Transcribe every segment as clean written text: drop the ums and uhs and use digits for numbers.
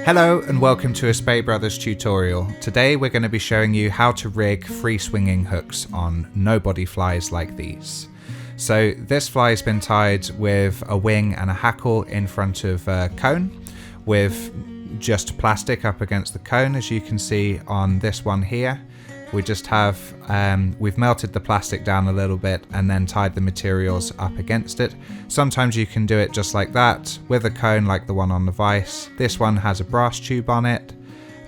Hello and welcome to a Spey Brothers tutorial. Today we're going to be showing you how to rig free swinging hooks on no-body flies like these. So this fly has been tied with a wing and a hackle in front of a cone with just plastic up against the cone, as you can see on this one here. We just have, we've melted the plastic down a little bit and then tied the materials up against it. Sometimes you can do it just like that with a cone like the one on the vise. This one has a brass tube on it.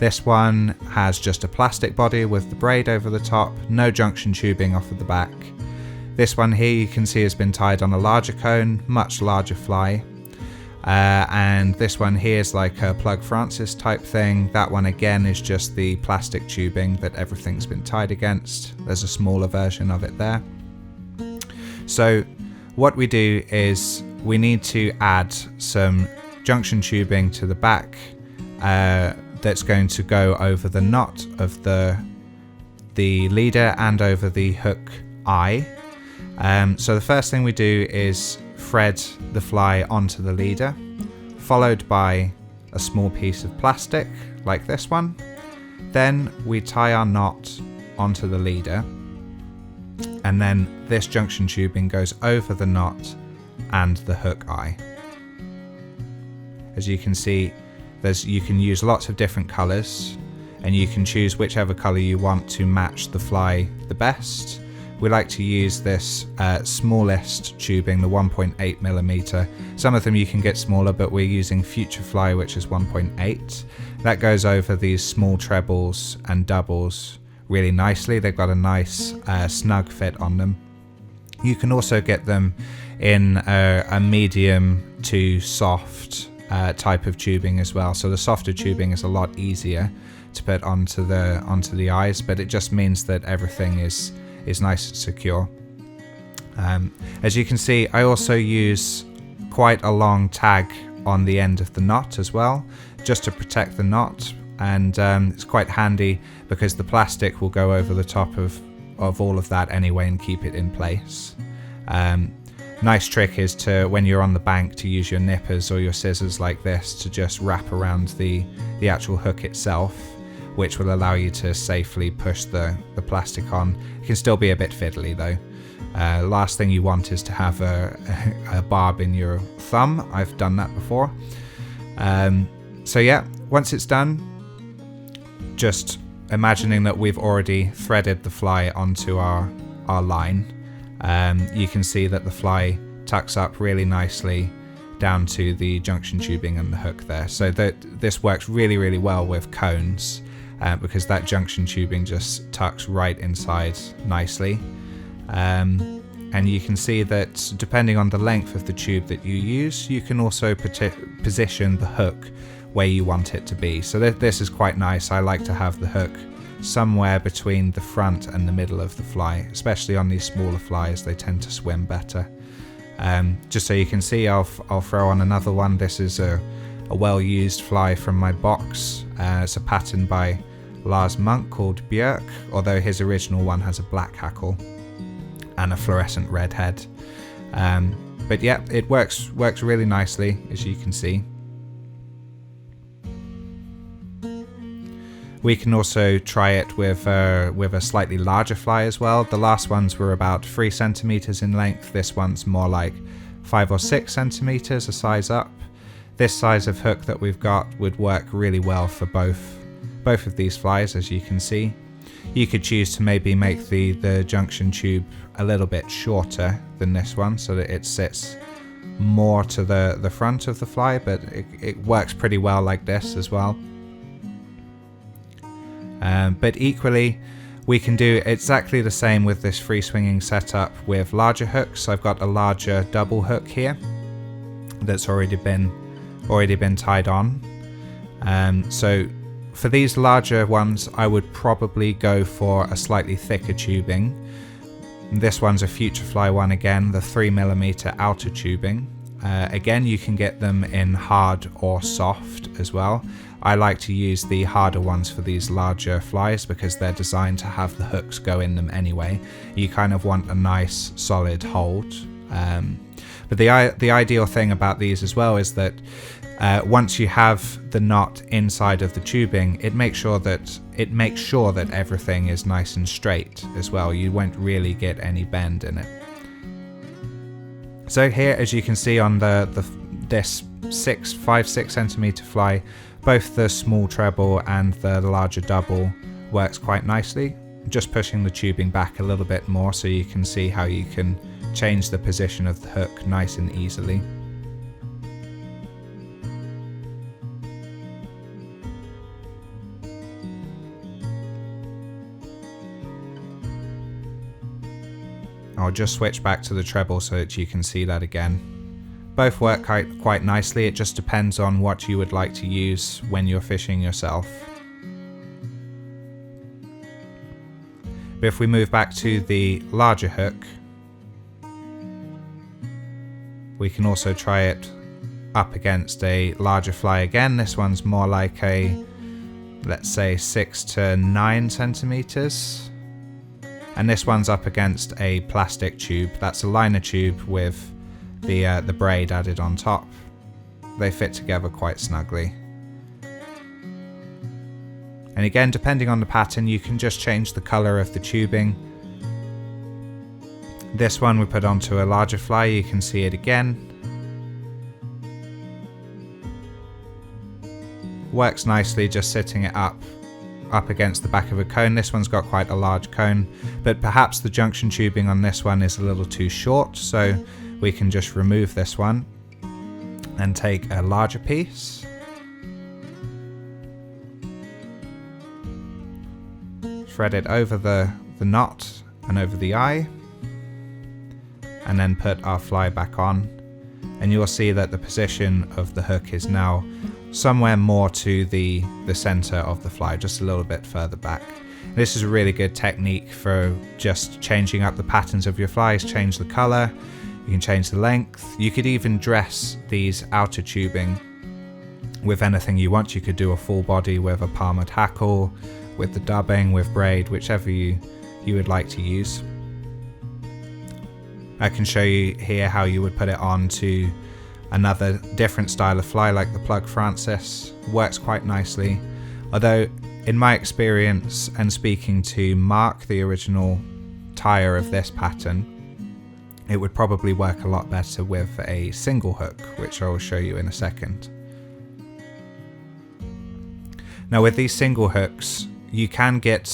This one has just a plastic body with the braid over the top, no junction tubing off of the back. This one here you can see has been tied on a larger cone, much larger fly. And this one here is like a Plug Francis type thing. That one again is just the plastic tubing that everything's been tied against. There's a smaller version of it there. So what we do is we need to add some junction tubing to the back that's going to go over the knot of the leader and over the hook eye. So the first thing we do is thread the fly onto the leader, followed by a small piece of plastic like this one. Then we tie our knot onto the leader, and then this junction tubing goes over the knot and the hook eye. As you can see, you can use lots of different colors, and you can choose whichever color you want to match the fly the best. We like to use this smallest tubing, the 1.8 millimeter. Some of them you can get smaller, but we're using Future Fly, which is 1.8. That goes over these small trebles and doubles really nicely. They've got a nice snug fit on them. You can also get them in a medium to soft type of tubing as well. So the softer tubing is a lot easier to put onto the eyes, but it just means that everything is nice and secure. As you can see, I also use quite a long tag on the end of the knot as well, just to protect the knot, and it's quite handy because the plastic will go over the top of all of that anyway and keep it in place. Nice trick is to, when you're on the bank, to use your nippers or your scissors like this to just wrap around the actual hook itself, which will allow you to safely push the plastic on. It can still be a bit fiddly though. Last thing you want is to have a barb in your thumb. I've done that before. So yeah, once it's done, just imagining that we've already threaded the fly onto our line, you can see that the fly tucks up really nicely down to the junction tubing and the hook there. So this works really well with cones. Because that junction tubing just tucks right inside nicely. And you can see that depending on the length of the tube that you use, you can also position the hook where you want it to be. So this is quite nice. I like to have the hook somewhere between the front and the middle of the fly, especially on these smaller flies. They tend to swim better. Just so you can see, I'll throw on another one. This is a well-used fly from my box. It's a pattern by Lars Monk called Björk, although his original one has a black hackle and a fluorescent red head. But yeah, it works really nicely, as you can see. We can also try it with a slightly larger fly as well. The last ones were about 3 centimeters in length. This one's more like 5 or 6 centimeters, a size up. This size of hook that we've got would work really well for both of these flies, as you can see. You could choose to maybe make the junction tube a little bit shorter than this one so that it sits more to the front of the fly, but it works pretty well like this as well. But equally, we can do exactly the same with this free swinging setup with larger hooks. I've got a larger double hook here that's already been tied on. So for these larger ones, I would probably go for a slightly thicker tubing. This one's a Future Fly one again, the 3 millimeter outer tubing. Again, you can get them in hard or soft as well. I like to use the harder ones for these larger flies because they're designed to have the hooks go in them anyway. You kind of want a nice solid hold. But the ideal thing about these as well is that Once you have the knot inside of the tubing, it makes sure that everything is nice and straight as well. You won't really get any bend in it. So here, as you can see on this 5-6 centimeter fly, both the small treble and the larger double works quite nicely. Just pushing the tubing back a little bit more so you can see how you can change the position of the hook nice and easily. I'll just switch back to the treble so that you can see that again. Both work quite nicely, it just depends on what you would like to use when you're fishing yourself. But if we move back to the larger hook, we can also try it up against a larger fly again. This one's more like a, let's say, 6 to 9 centimeters. And this one's up against a plastic tube. That's a liner tube with the braid added on top. They fit together quite snugly. And again, depending on the pattern, you can just change the color of the tubing. This one we put onto a larger fly, you can see it again. Works nicely just sitting it up against the back of a cone. This one's got quite a large cone, but perhaps the junction tubing on this one is a little too short, so we can just remove this one and take a larger piece. Thread it over the knot and over the eye, and then put our fly back on, and you'll see that the position of the hook is now somewhere more to the center of the fly, just a little bit further back. This is a really good technique for just changing up the patterns of your flies. Change the color, you can change the length, you could even dress these outer tubing with anything you want. You could do a full body with a palmed hackle, with the dubbing, with braid, whichever you would like to use. I can show you here how you would put it on to another different style of fly, like the Plug Francis. Works quite nicely, although in my experience and speaking to Marc, the original tyer of this pattern, it would probably work a lot better with a single hook, which I will show you in a second. Now with these single hooks, you can get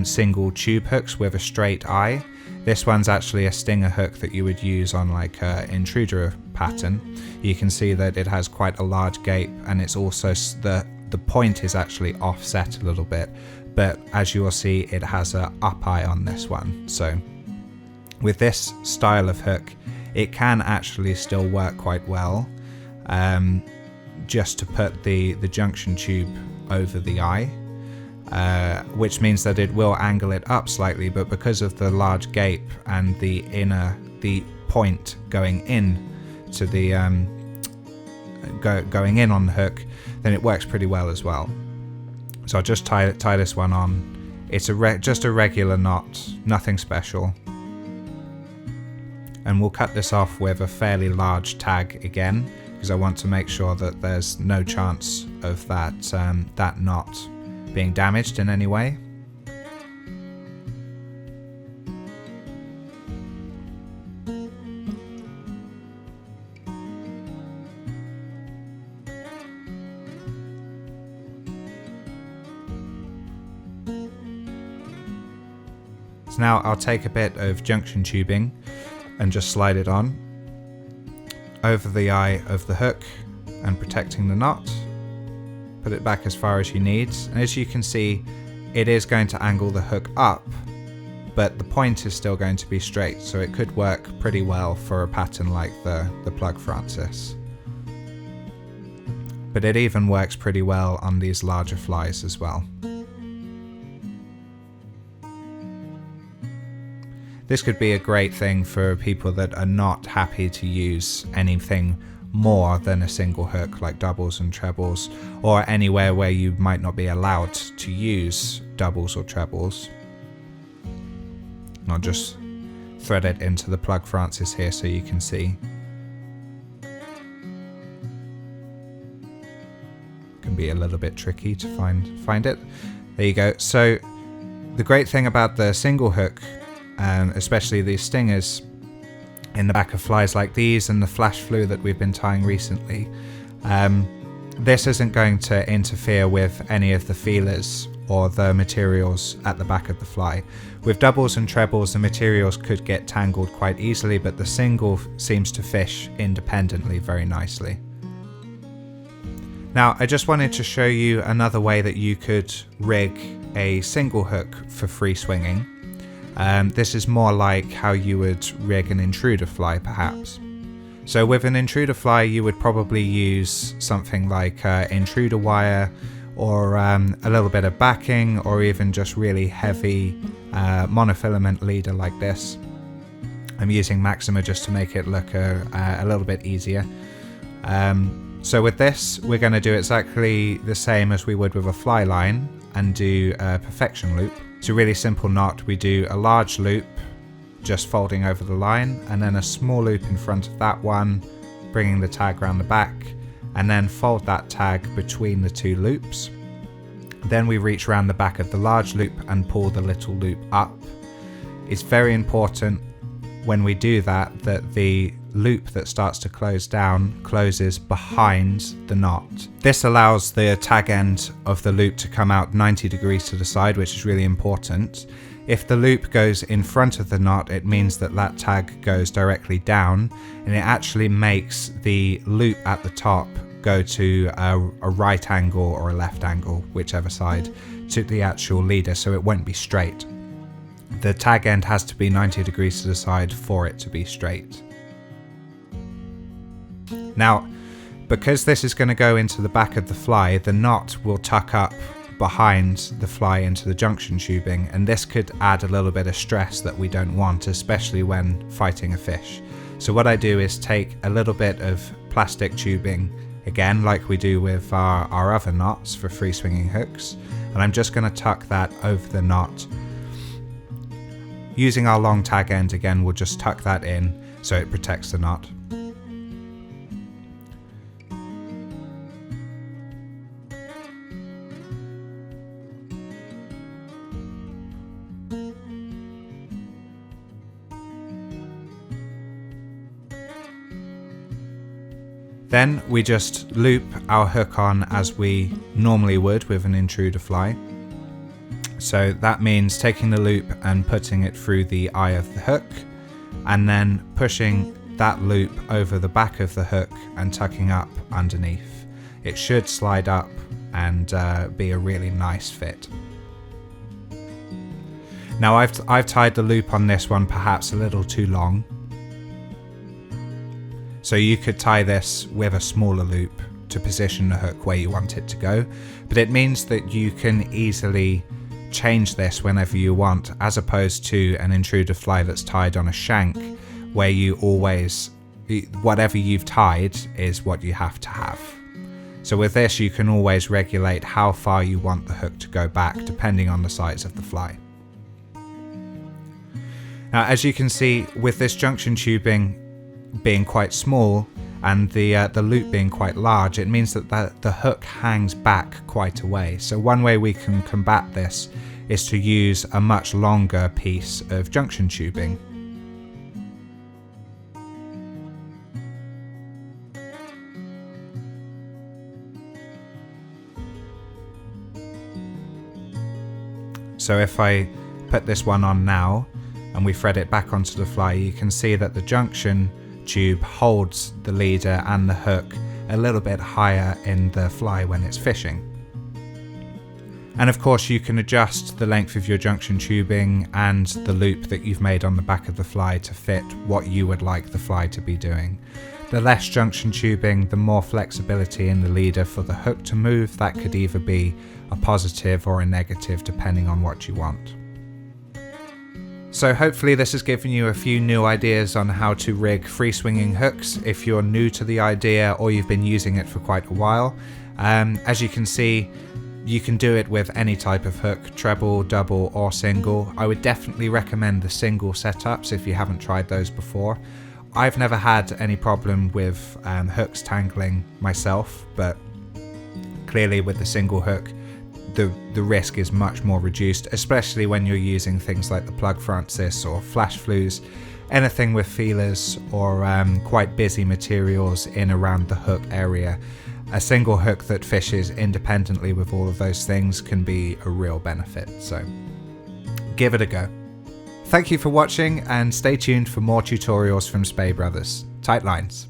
single tube hooks with a straight eye. This one's actually a stinger hook that you would use on like an Intruder pattern. You can see that it has quite a large gape, and it's also the point is actually offset a little bit, but as you will see, it has a up eye on this one. So with this style of hook, it can actually still work quite well, just to put the junction tube over the eye. Which means that it will angle it up slightly, but because of the large gape and the point going in to the going in on the hook, then it works pretty well as well. So I'll just tie this one on. It's just a regular knot, nothing special, and we'll cut this off with a fairly large tag again, because I want to make sure that there's no chance of that knot being damaged in any way. So now I'll take a bit of junction tubing and just slide it on over the eye of the hook and protecting the knot. Put it back as far as you need, and as you can see, it is going to angle the hook up, but the point is still going to be straight, so it could work pretty well for a pattern like the Plug Francis. But it even works pretty well on these larger flies as well. This could be a great thing for people that are not happy to use anything more than a single hook, like doubles and trebles, or anywhere where you might not be allowed to use doubles or trebles. I'll just thread it into the Plug Francis here so you can see. can be a little bit tricky to find it. There you go. So the great thing about the single hook, especially these stingers in the back of flies like these and the flash flu that we've been tying recently, this isn't going to interfere with any of the feelers or the materials at the back of the fly. With doubles and trebles, the materials could get tangled quite easily, but the single seems to fish independently very nicely. Now, I just wanted to show you another way that you could rig a single hook for free swinging. This is more like how you would rig an intruder fly, perhaps. So with an intruder fly, you would probably use something like intruder wire, or a little bit of backing, or even just really heavy monofilament leader like this. I'm using Maxima just to make it look a little bit easier. So with this, we're going to do exactly the same as we would with a fly line and do a perfection loop. It's a really simple knot. We do a large loop, just folding over the line, and then a small loop in front of that one, bringing the tag around the back, and then fold that tag between the two loops. Then we reach around the back of the large loop and pull the little loop up. It's very important when we do that the loop that starts to close down closes behind the knot. This allows the tag end of the loop to come out 90 degrees to the side, which is really important. If the loop goes in front of the knot, it means that that tag goes directly down, and it actually makes the loop at the top go to a right angle or a left angle, whichever side, to the actual leader, so it won't be straight. The tag end has to be 90 degrees to the side for it to be straight. Now, because this is going to go into the back of the fly, the knot will tuck up behind the fly into the junction tubing, and this could add a little bit of stress that we don't want, especially when fighting a fish. So what I do is take a little bit of plastic tubing, again like we do with our other knots for free swinging hooks, and I'm just going to tuck that over the knot. Using our long tag end again, we'll just tuck that in so it protects the knot. Then we just loop our hook on as we normally would with an intruder fly. So that means taking the loop and putting it through the eye of the hook, and then pushing that loop over the back of the hook and tucking up underneath. It should slide up and be a really nice fit. Now I've tied the loop on this one perhaps a little too long. So you could tie this with a smaller loop to position the hook where you want it to go, but it means that you can easily change this whenever you want, as opposed to an intruder fly that's tied on a shank, where you always, whatever you've tied is what you have to have. So with this, you can always regulate how far you want the hook to go back, depending on the size of the fly. Now, as you can see, with this junction tubing being quite small and the loop being quite large, it means that the hook hangs back quite a way. So one way we can combat this is to use a much longer piece of junction tubing. So if I put this one on now and we thread it back onto the fly, you can see that the junction tube holds the leader and the hook a little bit higher in the fly when it's fishing. And of course you can adjust the length of your junction tubing and the loop that you've made on the back of the fly to fit what you would like the fly to be doing. The less junction tubing, the more flexibility in the leader for the hook to move. That could either be a positive or a negative depending on what you want. So hopefully this has given you a few new ideas on how to rig free swinging hooks if you're new to the idea or you've been using it for quite a while. As you can see, you can do it with any type of hook, treble, double or single. I would definitely recommend the single setups if you haven't tried those before. I've never had any problem with hooks tangling myself, but clearly with the single hook, the risk is much more reduced, especially when you're using things like the plug Francis or flash flues, anything with feelers or quite busy materials in around the hook area. A single hook that fishes independently with all of those things can be a real benefit, so give it a go. Thank you for watching, and stay tuned for more tutorials from Spey Brothers. Tight lines.